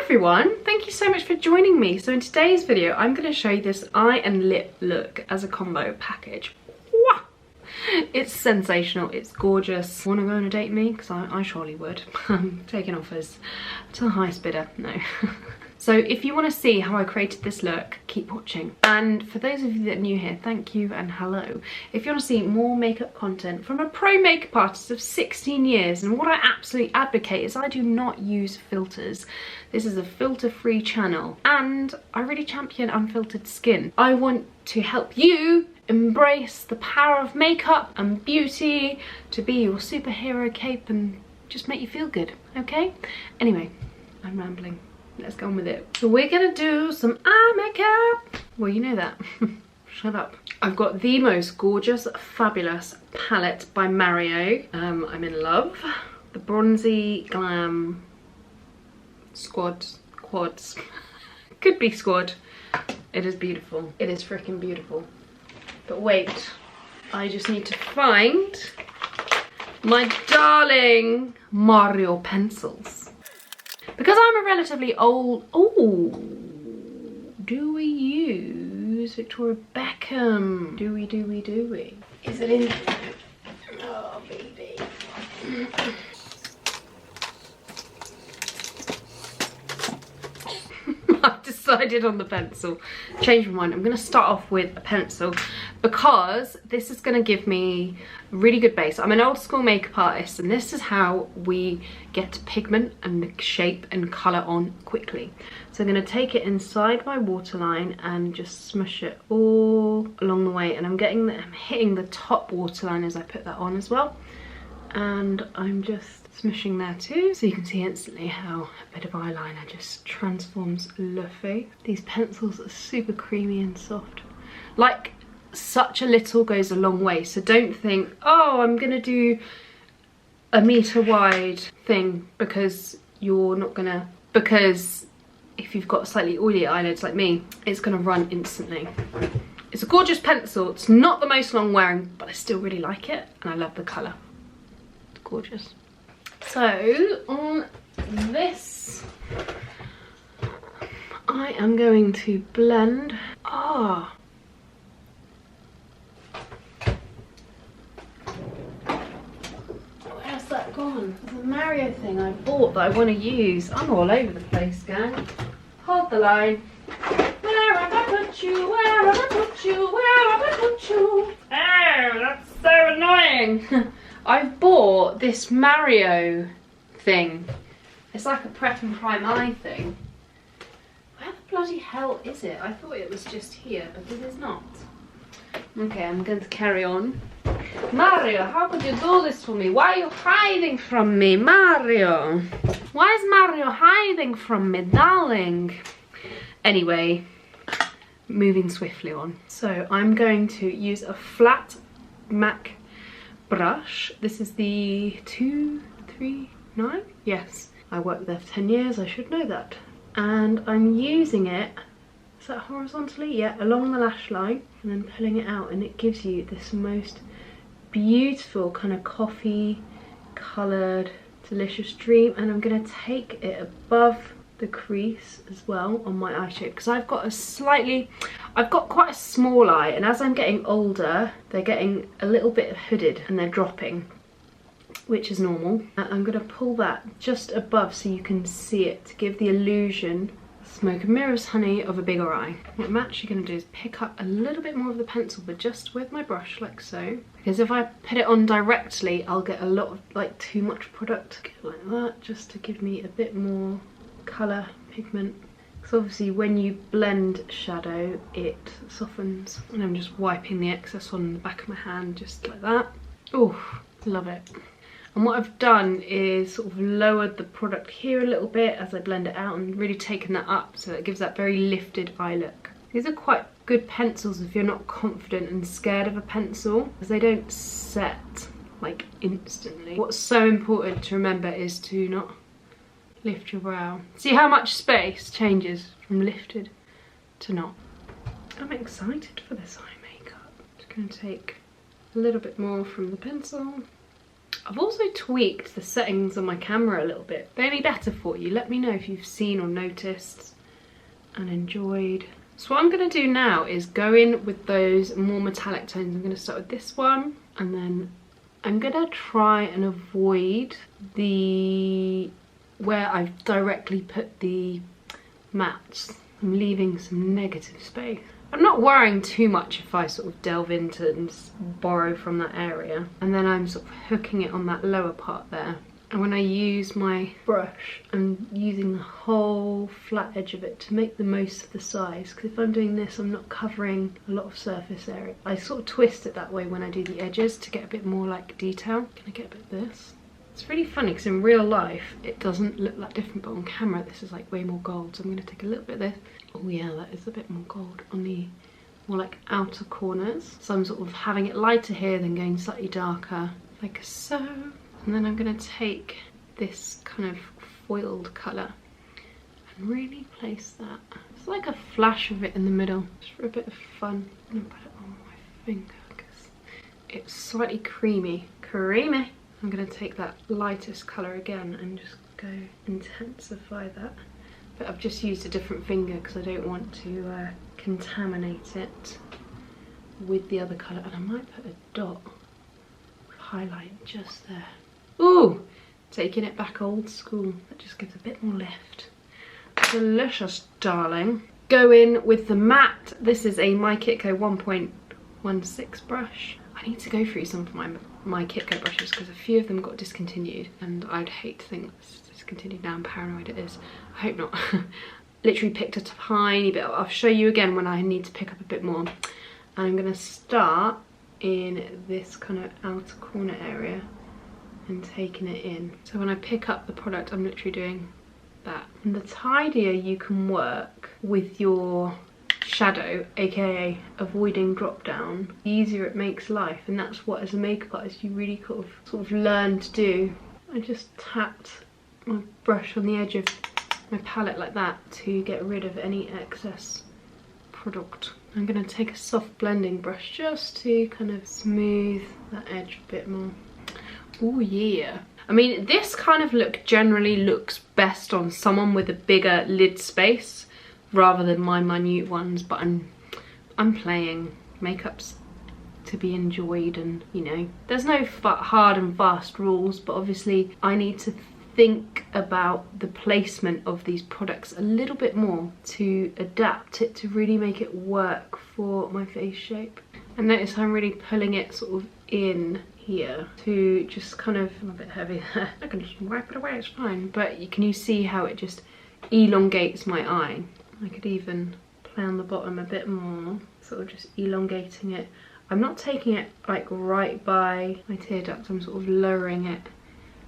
everyone, thank you so much for joining me. So in today's video I'm going to show you this eye and lip look as a combo package. Wah! It's sensational, it's gorgeous. Want to go on a date with me? Because I surely would. I'm taking offers to the highest bidder. No. So if you want to see how I created this look, keep watching. And for those of you that are new here, thank you and hello. If you want to see more makeup content from a pro makeup artist of 16 years, and what I absolutely advocate is I do not use filters. This is a filter-free channel and I really champion unfiltered skin. I want to help you embrace the power of makeup and beauty, to be your superhero cape and just make you feel good, okay? Anyway, I'm rambling. Let's go on with it. So we're gonna do some eye makeup. Well, you know that. Shut up. I've got the most gorgeous, fabulous palette by Mario. I'm in love. The Bronzey GLAM quads. Could be squad. It is beautiful. It is freaking beautiful. But wait, I just need to find my darling Mario pencils. Because I'm a relatively old... Oh, do we use Victoria Beckham? Do we? Is it in there? Oh, baby. I've decided on the pencil. Change my mind. I'm going to start off with a pencil because this is going to give me a really good base. I'm an old school makeup artist and this is how we get pigment and shape and colour on quickly. So I'm going to take it inside my waterline and just smush it all along the way, and I'm hitting the top waterline as I put that on as well, and I'm just smushing there too, so you can see instantly how a bit of eyeliner just transforms le face. These pencils are super creamy and soft. Like, such a little goes a long way, so don't think, oh, I'm gonna do a meter wide thing, because you're not gonna, because if you've got slightly oily eyelids like me, it's gonna run instantly. It's a gorgeous pencil. It's not the most long wearing, but I still really like it and I love the colour. It's gorgeous. So on this, I am going to blend. Where's that gone? There's a Mario thing I bought that I want to use. I'm all over the place, gang. Hold the line. Where have I put you? Where have I put you? Where have I put you? Oh, that's so annoying. I've bought this Mario thing. It's like a prep and prime eye thing. Where the bloody hell is it? I thought it was just here, but it is not. Okay, I'm going to carry on. Mario, how could you do this for me? Why are you hiding from me, Mario? Why is Mario hiding from me, darling? Anyway, moving swiftly on. So I'm going to use a flat MAC brush. This is the 239. Yes, I worked there for 10 years, I should know that. And I'm using it, is that horizontally? Yeah, along the lash line, and then pulling it out, and it gives you this most beautiful kind of coffee coloured delicious dream. And I'm going to take it above the crease as well on my eye shape, because I've got quite a small eye, and as I'm getting older they're getting a little bit hooded and they're dropping, which is normal. I'm going to pull that just above so you can see it, to give the illusion, smoke and mirrors honey, of a bigger eye. What I'm actually going to do is pick up a little bit more of the pencil, but just with my brush like so, because if I put it on directly I'll get a lot of, like, too much product like that, just to give me a bit more colour, pigment, because obviously when you blend shadow it softens. And I'm just wiping the excess on the back of my hand just like that. Oh, love it. And what I've done is sort of lowered the product here a little bit as I blend it out, and really taken that up so that it gives that very lifted eye look. These are quite good pencils if you're not confident and scared of a pencil, because they don't set like instantly. What's so important to remember is to not lift your brow. See how much space changes from lifted to not. I'm excited for this eye makeup. Just going to take a little bit more from the pencil I've also tweaked the settings on my camera a little bit. They're any better for you? Let me know if you've seen or noticed and enjoyed. So what I'm going to do now is go in with those more metallic tones. I'm going to start with this one, and then I'm going to try and avoid the where I've directly put the mattes. I'm leaving some negative space. I'm not worrying too much if I sort of delve into and borrow from that area, and then I'm sort of hooking it on that lower part there. And when I use my brush, I'm using the whole flat edge of it to make the most of the size, because if I'm doing this, I'm not covering a lot of surface area. I sort of twist it that way when I do the edges to get a bit more like detail. Can I get a bit of this? It's really funny because in real life it doesn't look that different, but on camera this is like way more gold. So I'm going to take a little bit of this. Oh yeah, that is a bit more gold on the more like outer corners. So I'm sort of having it lighter here, then going slightly darker, like so. And then I'm going to take this kind of foiled colour and really place that. It's like a flash of it in the middle, just for a bit of fun. I'm going to put it on my finger because it's slightly creamy. Creamy! I'm going to take that lightest colour again and just go intensify that. But I've just used a different finger because I don't want to contaminate it with the other colour. And I might put a dot of highlight just there. Ooh! Taking it back old school. That just gives a bit more lift. Delicious, darling. Go in with the matte. This is a Mykitco 1.16 brush. I need to go through some of my Mykitco brushes because a few of them got discontinued, and I'd hate to think that's discontinued now. I'm paranoid it is. I hope not. Literally picked a tiny bit. I'll show you again when I need to pick up a bit more. And I'm going to start in this kind of outer corner area and taking it in. So when I pick up the product, I'm literally doing that. And the tidier you can work with your shadow, aka avoiding drop down, the easier it makes life. And that's what, as a makeup artist, you really sort of learn to do. I just tapped my brush on the edge of my palette like that to get rid of any excess product. I'm going to take a soft blending brush just to kind of smooth that edge a bit more. Oh yeah. I mean, this kind of look generally looks best on someone with a bigger lid space rather than my minute ones, but I'm playing. Makeup's to be enjoyed, and you know, there's no hard and fast rules, but obviously I need to think about the placement of these products a little bit more to adapt it to really make it work for my face shape. And notice I'm really pulling it sort of in here to just kind of, I'm a bit heavy there. I can just wipe it away, it's fine. But can you see how it just elongates my eye? I could even play on the bottom a bit more, sort of just elongating it. I'm not taking it like right by my tear duct, I'm sort of lowering it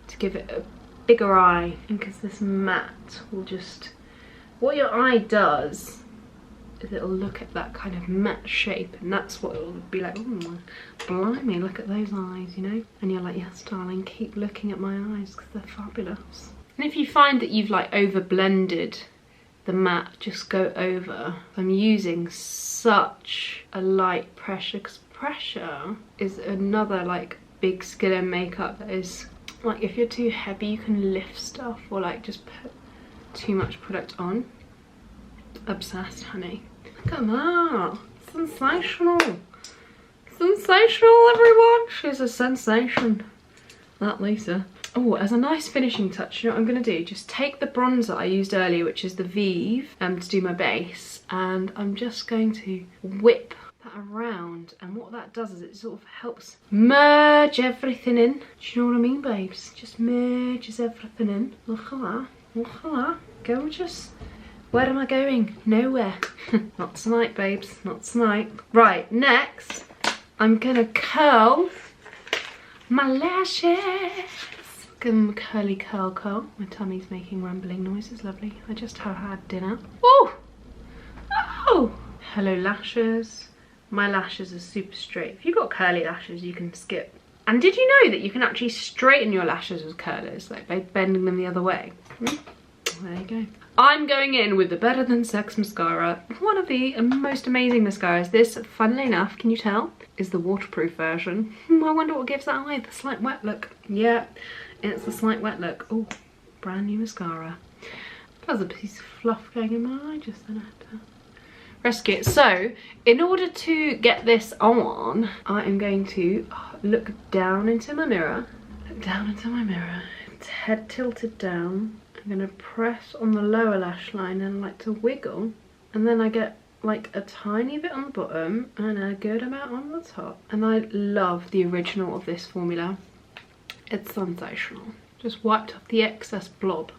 to give it a bigger eye, because this matte will just, what your eye does is it'll look at that kind of matte shape, and that's what it'll be like. Oh, blimey, look at those eyes, you know? And you're like, yes darling, keep looking at my eyes because they're fabulous. And if you find that you've like over blended the matte, just go over. I'm using such a light pressure, because pressure is another like big skill in makeup that is like, if you're too heavy you can lift stuff, or like just put too much product on. Obsessed, honey. Look at that. Sensational. Sensational, everyone. She's a sensation. That Lisa. Oh, as a nice finishing touch, you know what I'm going to do? Just take the bronzer I used earlier, which is the Vieve, to do my base. And I'm just going to whip that around. And what that does is it sort of helps merge everything in. Do you know what I mean, babes? Just merges everything in. Look at that. Look at that. Gorgeous. Where am I going? Nowhere. Not tonight, babes. Not tonight. Right, next, I'm gonna curl my lashes. Give them a curly curl. My tummy's making rumbling noises. Lovely. I just had dinner. Oh! Oh! Hello, lashes. My lashes are super straight. If you've got curly lashes, you can skip. And did you know that you can actually straighten your lashes with curlers, like by bending them the other way? There you go. I'm going in with the Better Than Sex mascara. One of the most amazing mascaras. This, funnily enough, can you tell, is the waterproof version. I wonder what gives that away, the slight wet look. Yeah, it's the slight wet look. Oh, brand new mascara. There's a piece of fluff going in my eye just then. I had to rescue it. So, in order to get this on, I am going to look down into my mirror. Look down into my mirror. It's head tilted down. I'm going to press on the lower lash line and like to wiggle, and then I get like a tiny bit on the bottom and a good amount on the top. And I love the original of this formula. It's sensational. Just wiped off the excess blob,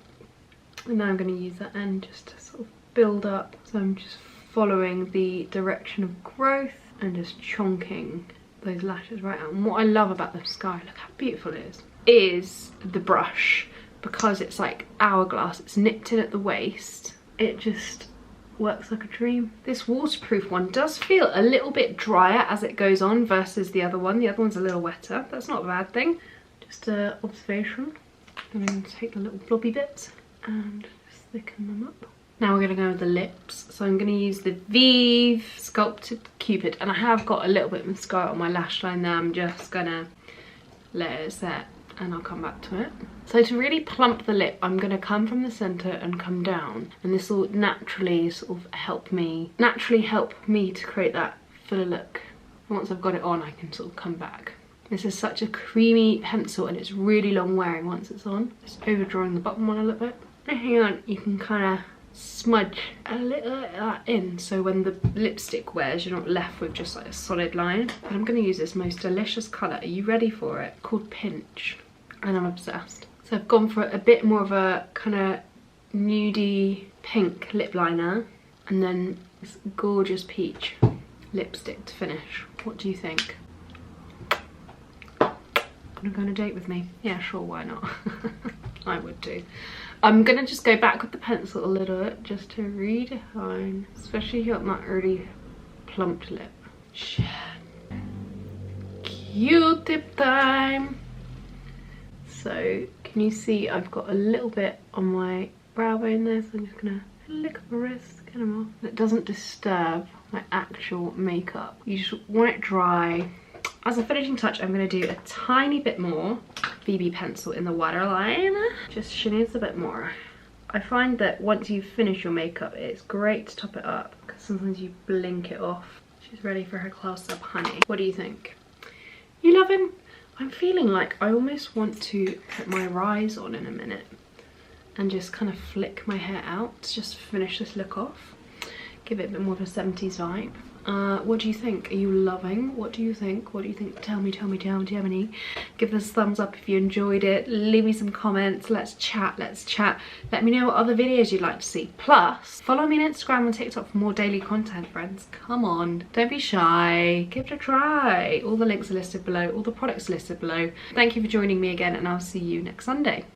and now I'm going to use that end just to sort of build up. So I'm just following the direction of growth and just chonking those lashes right out. And what I love about the mascara, look how beautiful it is the brush. Because it's like hourglass, it's nipped in at the waist, it just works like a dream. This waterproof one does feel a little bit drier as it goes on versus the other one. The other one's a little wetter. That's not a bad thing. Just an observation. I'm going to take the little blobby bits and just thicken them up. Now we're going to go with the lips. So I'm going to use the Vieve Sculpted Cupid. And I have got a little bit of mascara on my lash line there. I'm just going to let it set and I'll come back to it. So to really plump the lip, I'm going to come from the centre and come down, and this will naturally sort of help me to create that fuller look. Once I've got it on, I can sort of come back. This is such a creamy pencil and it's really long wearing once it's on. Just overdrawing the bottom one a little bit. And hang on, you can kind of smudge a little bit of that in, so when the lipstick wears, you're not left with just like a solid line. But I'm going to use this most delicious colour. Are you ready for it? Called Pinch. And I'm obsessed. So I've gone for a bit more of a kind of nudie pink lip liner, and then this gorgeous peach lipstick to finish. What do you think? Wanna go on a date with me? Yeah, sure, why not? I would too. I'm gonna just go back with the pencil a little bit just to redefine, especially if you've got that really plumped lip. Q-tip time! So, can you see I've got a little bit on my brow bone there, so I'm just gonna lick my wrist, get them off. It doesn't disturb my actual makeup. You just want it dry. As a finishing touch, I'm gonna do a tiny bit more Vieve pencil in the waterline. Just shinies a bit more. I find that once you finish your makeup, it's great to top it up, because sometimes you blink it off. She's ready for her close-up, honey. What do you think? You love him? I'm feeling like I almost want to put my rise on in a minute and just kind of flick my hair out to just finish this look off. Give it a bit more of a 70s vibe. What do you think? Are you loving? What do you think? What do you think? Tell me. Give this a thumbs up if you enjoyed it. Leave me some comments. Let's chat. Let me know what other videos you'd like to see. Plus, follow me on Instagram and TikTok for more daily content, friends. Come on. Don't be shy. Give it a try. All the links are listed below. All the products are listed below. Thank you for joining me again, and I'll see you next Sunday.